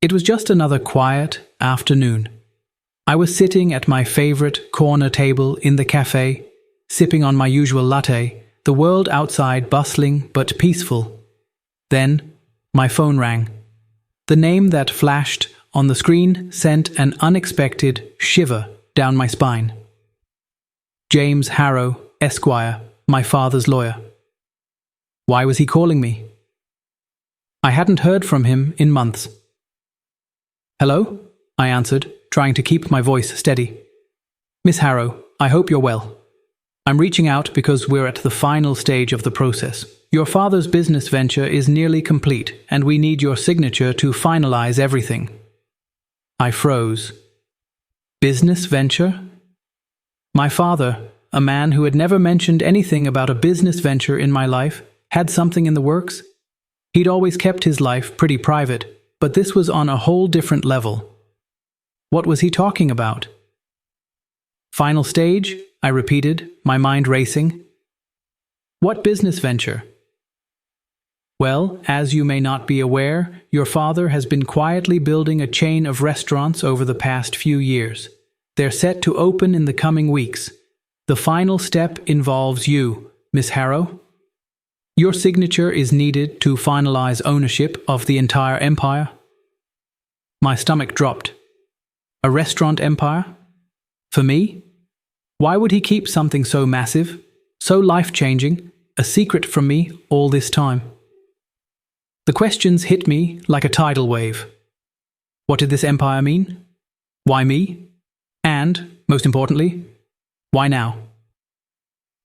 It was just another quiet afternoon. I was sitting at my favorite corner table in the cafe, sipping on my usual latte, the world outside bustling but peaceful. Then, my phone rang. The name that flashed on the screen sent an unexpected shiver down my spine. James Harrow, Esquire, my father's lawyer. Why was he calling me? I hadn't heard from him in months. "Hello?" I answered, trying to keep my voice steady. "Miss Harrow, I hope you're well. I'm reaching out because we're at the final stage of the process. Your father's business venture is nearly complete, and we need your signature to finalize everything." I froze. Business venture? My father, a man who had never mentioned anything about a business venture in my life, had something in the works? He'd always kept his life pretty private, but this was on a whole different level. What was he talking about? "Final stage?" I repeated, my mind racing. "What business venture?" "Well, as you may not be aware, your father has been quietly building a chain of restaurants over the past few years. They're set to open in the coming weeks. The final step involves you, Miss Harrow. Your signature is needed to finalize ownership of the entire empire." My stomach dropped. A restaurant empire? For me? Why would he keep something so massive, so life-changing, a secret from me all this time? The questions hit me like a tidal wave. What did this empire mean? Why me? And, most importantly, why now?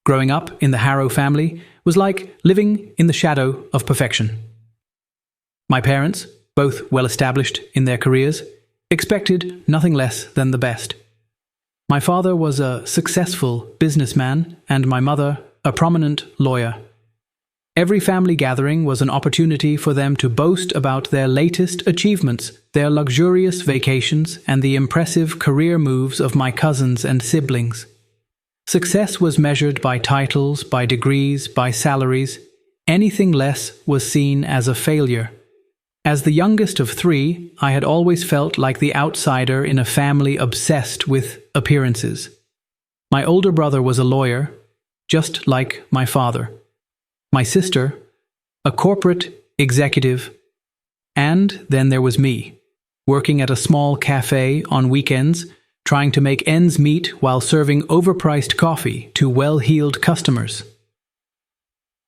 Growing up in the Harrow family was like living in the shadow of perfection. My parents, both well-established in their careers, expected nothing less than the best. My father was a successful businessman and my mother a prominent lawyer. Every family gathering was an opportunity for them to boast about their latest achievements, their luxurious vacations, and the impressive career moves of my cousins and siblings. Success was measured by titles, by degrees, by salaries. Anything less was seen as a failure. As the youngest of three, I had always felt like the outsider in a family obsessed with appearances. My older brother was a lawyer, just like my father. My sister, a corporate executive, and then there was me, working at a small cafe on weekends, trying to make ends meet while serving overpriced coffee to well-heeled customers.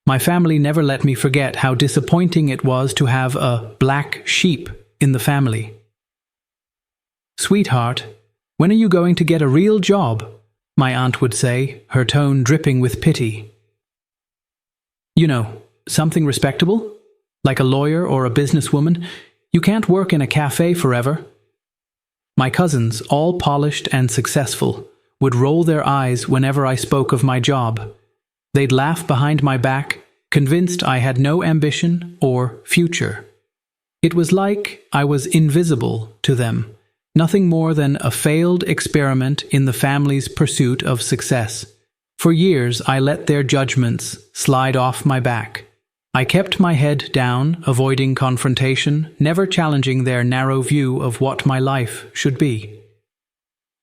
My family never let me forget how disappointing it was to have a black sheep in the family. "Sweetheart, when are you going to get a real job?" my aunt would say, her tone dripping with pity. "You know, something respectable? Like a lawyer or a businesswoman. You can't work in a cafe forever." My cousins, all polished and successful, would roll their eyes whenever I spoke of my job. They'd laugh behind my back, convinced I had no ambition or future. It was like I was invisible to them, nothing more than a failed experiment in the family's pursuit of success. For years, I let their judgments slide off my back. I kept my head down, avoiding confrontation, never challenging their narrow view of what my life should be.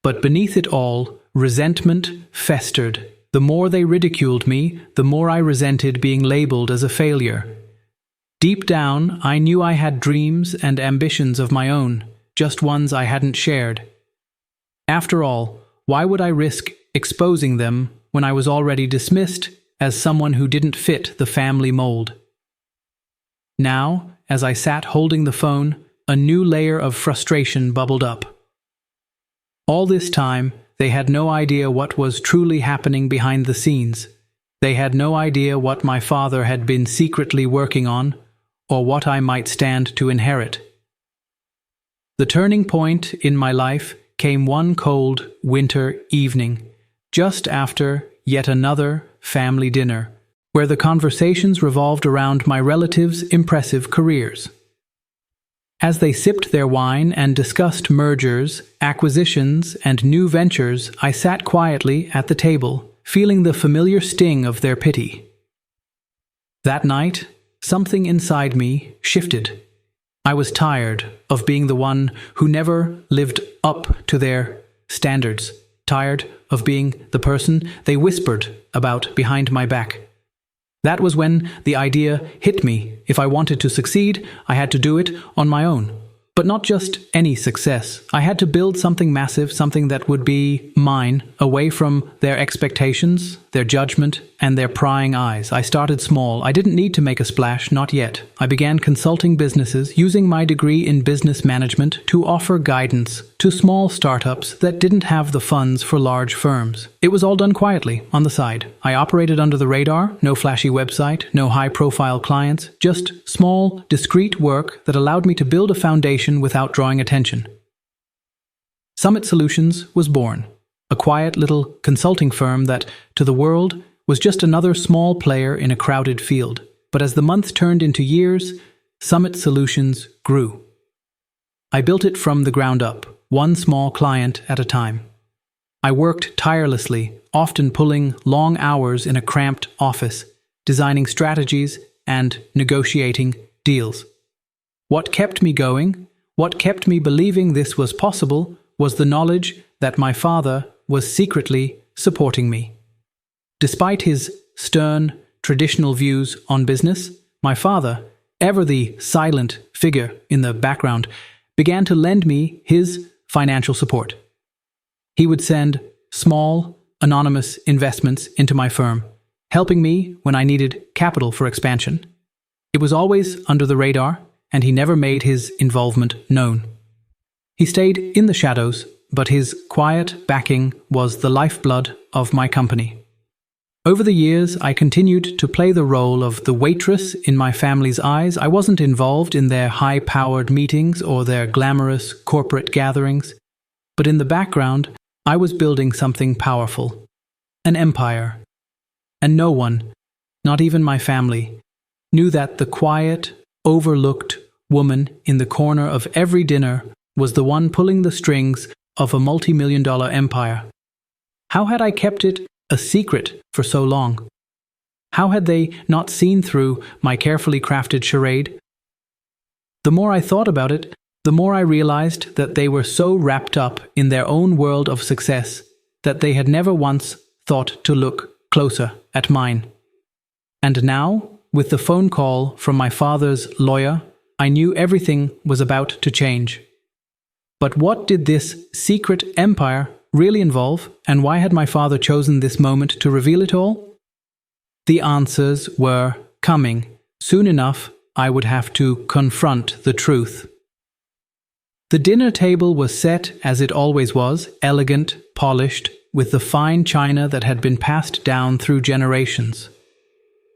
But beneath it all, resentment festered. The more they ridiculed me, the more I resented being labeled as a failure. Deep down, I knew I had dreams and ambitions of my own, just ones I hadn't shared. After all, why would I risk exposing them when I was already dismissed as someone who didn't fit the family mold? Now, as I sat holding the phone, a new layer of frustration bubbled up. All this time, they had no idea what was truly happening behind the scenes. They had no idea what my father had been secretly working on, or what I might stand to inherit. The turning point in my life came one cold winter evening, just after yet another family dinner, where the conversations revolved around my relatives' impressive careers. As they sipped their wine and discussed mergers, acquisitions, and new ventures, I sat quietly at the table, feeling the familiar sting of their pity. That night, something inside me shifted. I was tired of being the one who never lived up to their standards, tired of being the person they whispered about behind my back. That was when the idea hit me. If I wanted to succeed, I had to do it on my own. But not just any success. I had to build something massive, something that would be mine, away from their expectations, their judgment, and their prying eyes. I started small. I didn't need to make a splash, not yet. I began consulting businesses, using my degree in business management to offer guidance to small startups that didn't have the funds for large firms. It was all done quietly, on the side. I operated under the radar, no flashy website, no high-profile clients, just small, discreet work that allowed me to build a foundation without drawing attention. Summit Solutions was born, a quiet little consulting firm that, to the world, was just another small player in a crowded field. But as the months turned into years, Summit Solutions grew. I built it from the ground up, one small client at a time. I worked tirelessly, often pulling long hours in a cramped office, designing strategies and negotiating deals. What kept me going, what kept me believing this was possible, was the knowledge that my father was secretly supporting me. Despite his stern, traditional views on business, my father, ever the silent figure in the background, began to lend me his financial support. He would send small, anonymous investments into my firm, helping me when I needed capital for expansion. It was always under the radar, and he never made his involvement known. He stayed in the shadows, but his quiet backing was the lifeblood of my company. Over the years, I continued to play the role of the waitress in my family's eyes. I wasn't involved in their high-powered meetings or their glamorous corporate gatherings, but in the background, I was building something powerful, an empire. And no one, not even my family, knew that the quiet, overlooked woman in the corner of every dinner was the one pulling the strings of a multi-million-dollar empire. How had I kept it a secret for so long? How had they not seen through my carefully crafted charade? The more I thought about it, the more I realized that they were so wrapped up in their own world of success that they had never once thought to look closer at mine. And now, with the phone call from my father's lawyer, I knew everything was about to change. But what did this secret empire really involve, and why had my father chosen this moment to reveal it all? The answers were coming. Soon enough, I would have to confront the truth. The dinner table was set as it always was, elegant, polished, with the fine china that had been passed down through generations.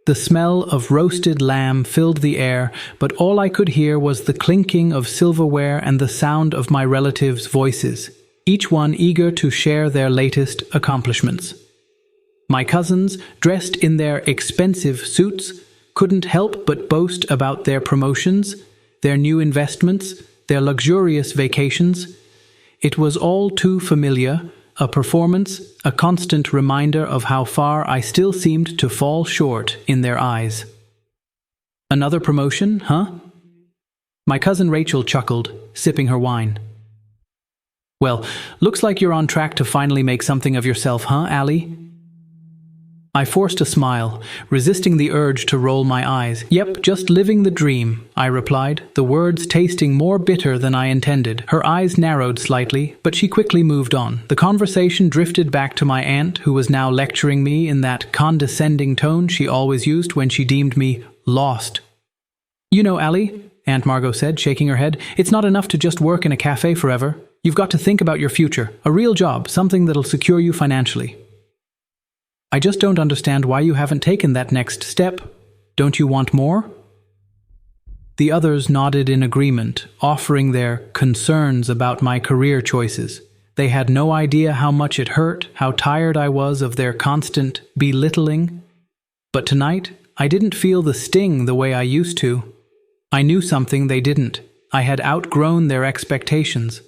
The smell of roasted lamb filled the air, but all I could hear was the clinking of silverware and the sound of my relatives' voices, each one eager to share their latest accomplishments. My cousins, dressed in their expensive suits, couldn't help but boast about their promotions, their new investments, their luxurious vacations. It was all too familiar, a performance, a constant reminder of how far I still seemed to fall short in their eyes. Another promotion, huh? My cousin Rachel chuckled, sipping her wine. Well, looks like you're on track to finally make something of yourself, huh, Allie? I forced a smile, resisting the urge to roll my eyes. Yep, just living the dream, I replied, the words tasting more bitter than I intended. Her eyes narrowed slightly, but she quickly moved on. The conversation drifted back to my aunt, who was now lecturing me in that condescending tone she always used when she deemed me lost. You know, Allie, Aunt Margot said, shaking her head, it's not enough to just work in a cafe forever. You've got to think about your future, a real job, something that'll secure you financially. I just don't understand why you haven't taken that next step. Don't you want more? The others nodded in agreement, offering their concerns about my career choices. They had no idea how much it hurt, how tired I was of their constant belittling. But tonight, I didn't feel the sting the way I used to. I knew something they didn't. I had outgrown their expectations.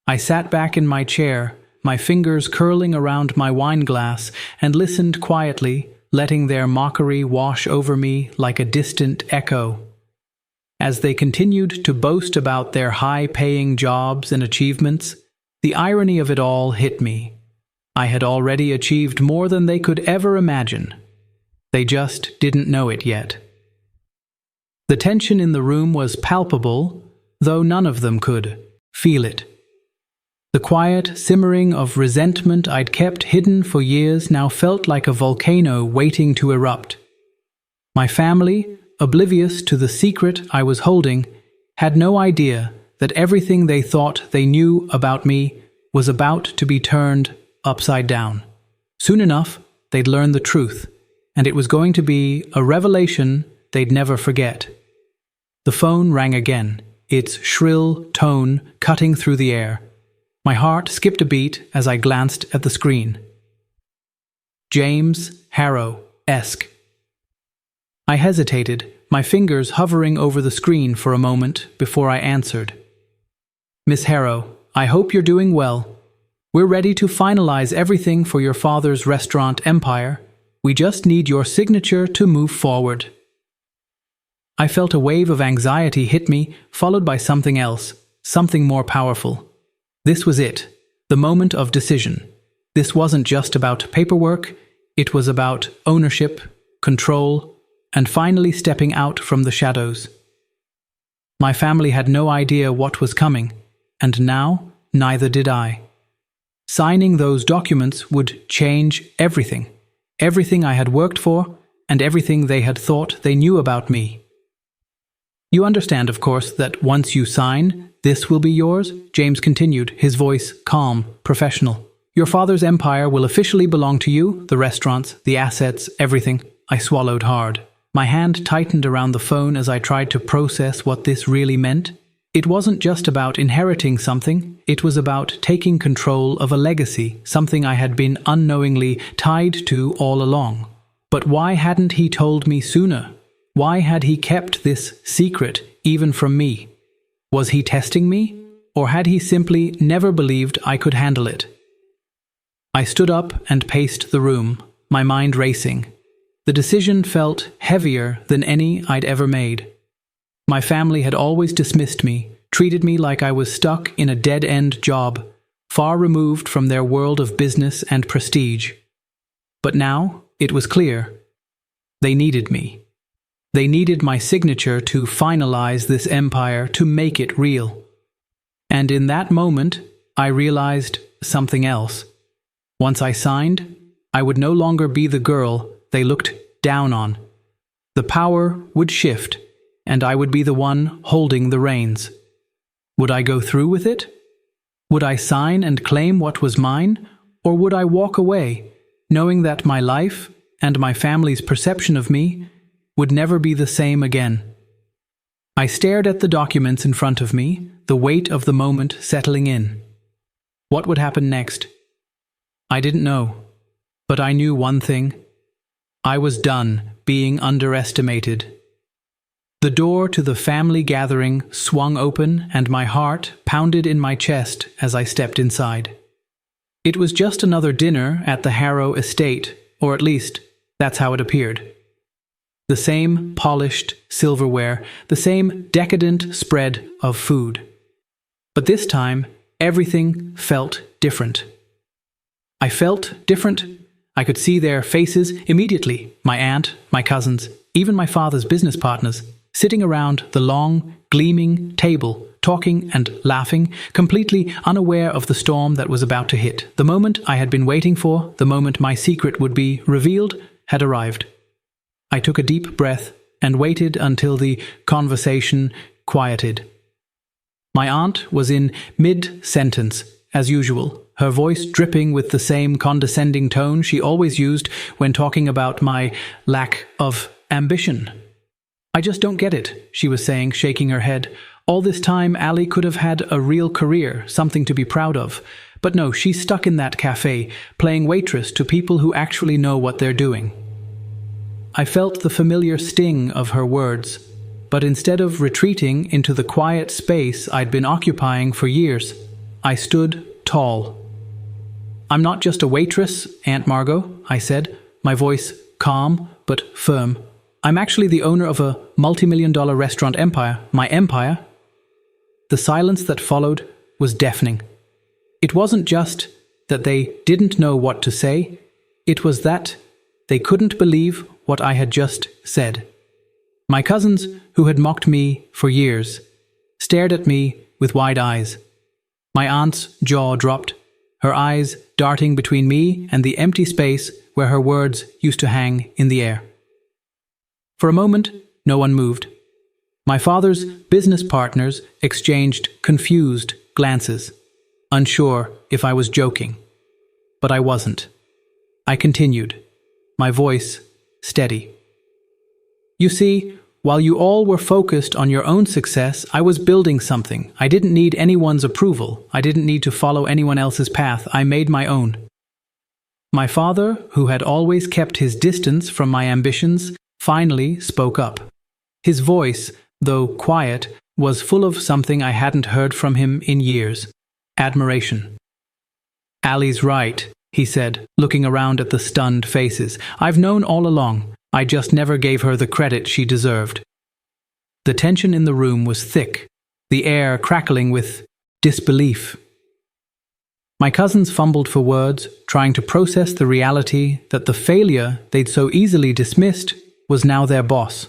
I sat back in my chair, my fingers curling around my wine glass, and listened quietly, letting their mockery wash over me like a distant echo. As they continued to boast about their high-paying jobs and achievements, the irony of it all hit me. I had already achieved more than they could ever imagine. They just didn't know it yet. The tension in the room was palpable, though none of them could feel it. The quiet simmering of resentment I'd kept hidden for years now felt like a volcano waiting to erupt. My family, oblivious to the secret I was holding, had no idea that everything they thought they knew about me was about to be turned upside down. Soon enough, they'd learn the truth, and it was going to be a revelation they'd never forget. The phone rang again, its shrill tone cutting through the air. My heart skipped a beat as I glanced at the screen. James Harrow-esque. I hesitated, my fingers hovering over the screen for a moment before I answered. Miss Harrow, I hope you're doing well. We're ready to finalize everything for your father's restaurant empire. We just need your signature to move forward. I felt a wave of anxiety hit me, followed by something else, something more powerful. This was it, the moment of decision. This wasn't just about paperwork, it was about ownership, control, and finally stepping out from the shadows. My family had no idea what was coming, and now neither did I. Signing those documents would change everything. Everything I had worked for, and everything they had thought they knew about me. You understand, of course, that once you sign, this will be yours, James continued, his voice calm, professional. Your father's empire will officially belong to you, the restaurants, the assets, everything. I swallowed hard. My hand tightened around the phone as I tried to process what this really meant. It wasn't just about inheriting something, it was about taking control of a legacy, something I had been unknowingly tied to all along. But why hadn't he told me sooner? Why had he kept this secret, even from me? Was he testing me? Or had he simply never believed I could handle it? I stood up and paced the room, my mind racing. The decision felt heavier than any I'd ever made. My family had always dismissed me, treated me like I was stuck in a dead-end job, far removed from their world of business and prestige. But now, it was clear. They needed me. They needed my signature to finalize this empire, to make it real. And in that moment, I realized something else. Once I signed, I would no longer be the girl they looked down on. The power would shift, and I would be the one holding the reins. Would I go through with it? Would I sign and claim what was mine, or would I walk away, knowing that my life and my family's perception of me would never be the same again? I stared at the documents in front of me, the weight of the moment settling in. What would happen next? I didn't know, but I knew one thing. I was done being underestimated. The door to the family gathering swung open and my heart pounded in my chest as I stepped inside. It was just another dinner at the Harrow estate, or at least, that's how it appeared. The same polished silverware, the same decadent spread of food. But this time, everything felt different. I felt different. I could see their faces immediately, my aunt, my cousins, even my father's business partners, sitting around the long, gleaming table, talking and laughing, completely unaware of the storm that was about to hit. The moment I had been waiting for, the moment my secret would be revealed, had arrived. I took a deep breath and waited until the conversation quieted. My aunt was in mid-sentence, as usual, her voice dripping with the same condescending tone she always used when talking about my lack of ambition. "I just don't get it," she was saying, shaking her head. "All this time, Allie could have had a real career, something to be proud of. But no, she's stuck in that cafe, playing waitress to people who actually know what they're doing." I felt the familiar sting of her words, but instead of retreating into the quiet space I'd been occupying for years, I stood tall. "I'm not just a waitress, Aunt Margot," I said, my voice calm but firm. I'm actually the owner of a multi-million-dollar restaurant empire. My empire. The silence that followed was deafening. It wasn't just that they didn't know what to say, it was that they couldn't believe what I had just said. My cousins, who had mocked me for years, stared at me with wide eyes. My aunt's jaw dropped, her eyes darting between me and the empty space where her words used to hang in the air. For a moment, no one moved. My father's business partners exchanged confused glances, unsure if I was joking. But I wasn't. I continued, my voice steady. You see, while you all were focused on your own success, I was building something. I didn't need anyone's approval. I didn't need to follow anyone else's path. I made my own. My father, who had always kept his distance from my ambitions, finally spoke up. His voice, though quiet, was full of something I hadn't heard from him in years: admiration. "Ali's right," he said, looking around at the stunned faces. "I've known all along. I just never gave her the credit she deserved." The tension in the room was thick, the air crackling with disbelief. My cousins fumbled for words, trying to process the reality that the failure they'd so easily dismissed was now their boss.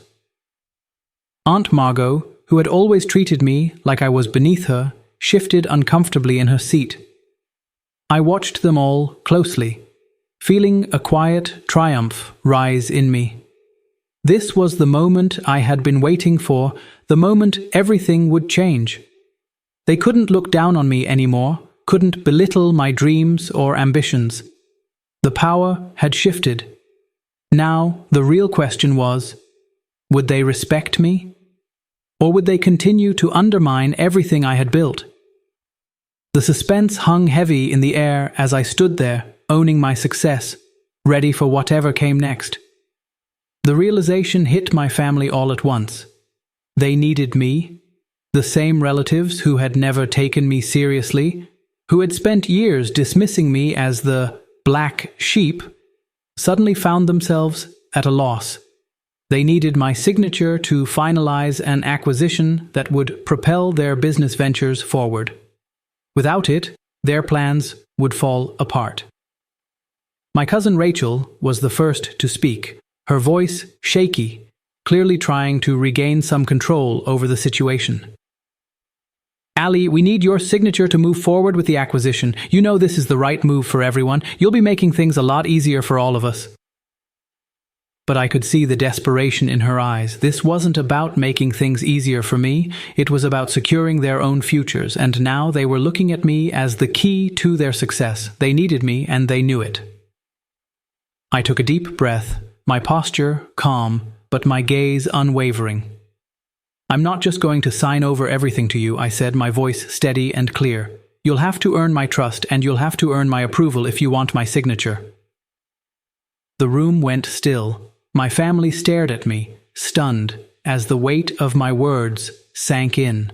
Aunt Margot, who had always treated me like I was beneath her, shifted uncomfortably in her seat. I watched them all closely, feeling a quiet triumph rise in me. This was the moment I had been waiting for, the moment everything would change. They couldn't look down on me anymore, couldn't belittle my dreams or ambitions. The power had shifted. Now, the real question was, would they respect me? Or would they continue to undermine everything I had built? The suspense hung heavy in the air as I stood there, owning my success, ready for whatever came next. The realization hit my family all at once. They needed me. The same relatives who had never taken me seriously, who had spent years dismissing me as the black sheep, suddenly found themselves at a loss. They needed my signature to finalize an acquisition that would propel their business ventures forward. Without it, their plans would fall apart. My cousin Rachel was the first to speak, her voice shaky, clearly trying to regain some control over the situation. "Ali, we need your signature to move forward with the acquisition. You know this is the right move for everyone. You'll be making things a lot easier for all of us." But I could see the desperation in her eyes. This wasn't about making things easier for me. It was about securing their own futures, and now they were looking at me as the key to their success. They needed me, and they knew it. I took a deep breath, my posture calm, but my gaze unwavering. "I'm not just going to sign over everything to you," I said, my voice steady and clear. "You'll have to earn my trust, and you'll have to earn my approval if you want my signature." The room went still. My family stared at me, stunned, as the weight of my words sank in.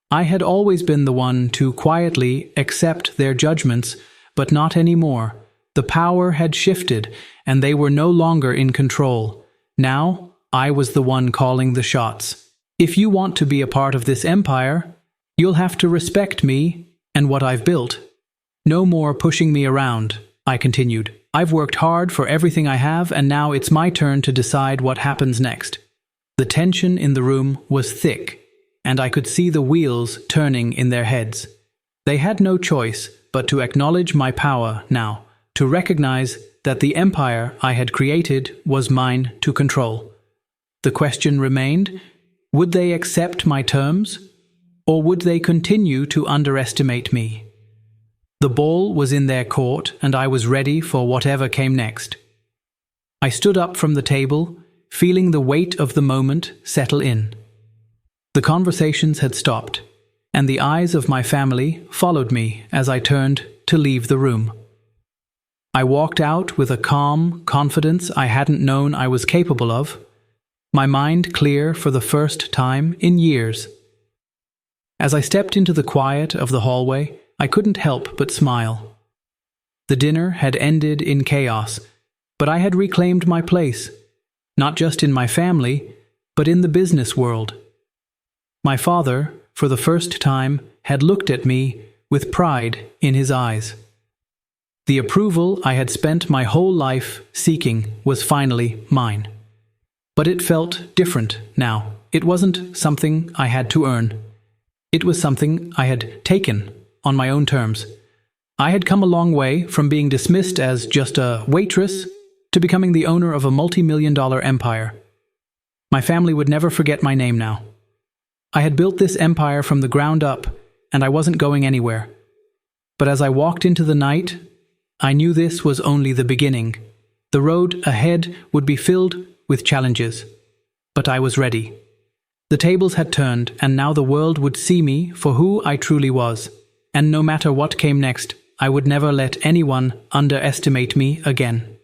I had always been the one to quietly accept their judgments, but not anymore. The power had shifted, and they were no longer in control. Now, I was the one calling the shots. "If you want to be a part of this empire, you'll have to respect me and what I've built. No more pushing me around," I continued. "I've worked hard for everything I have, and now it's my turn to decide what happens next." The tension in the room was thick, and I could see the wheels turning in their heads. They had no choice but to acknowledge my power now, to recognize that the empire I had created was mine to control. The question remained, would they accept my terms, or would they continue to underestimate me? The ball was in their court, and I was ready for whatever came next. I stood up from the table, feeling the weight of the moment settle in. The conversations had stopped, and the eyes of my family followed me as I turned to leave the room. I walked out with a calm confidence I hadn't known I was capable of, my mind clear for the first time in years. As I stepped into the quiet of the hallway, I couldn't help but smile. The dinner had ended in chaos, but I had reclaimed my place. not just in my family, but in the business world. My father, for the first time, had looked at me with pride in his eyes. The approval I had spent my whole life seeking was finally mine. But it felt different now. It wasn't something I had to earn. It was something I had taken on my own terms. I had come a long way from being dismissed as just a waitress to becoming the owner of a multi-million-dollar empire. My family would never forget my name now. I had built this empire from the ground up, and I wasn't going anywhere. But as I walked into the night, I knew this was only the beginning. The road ahead would be filled with challenges. But I was ready. The tables had turned, and now the world would see me for who I truly was. And no matter what came next, I would never let anyone underestimate me again.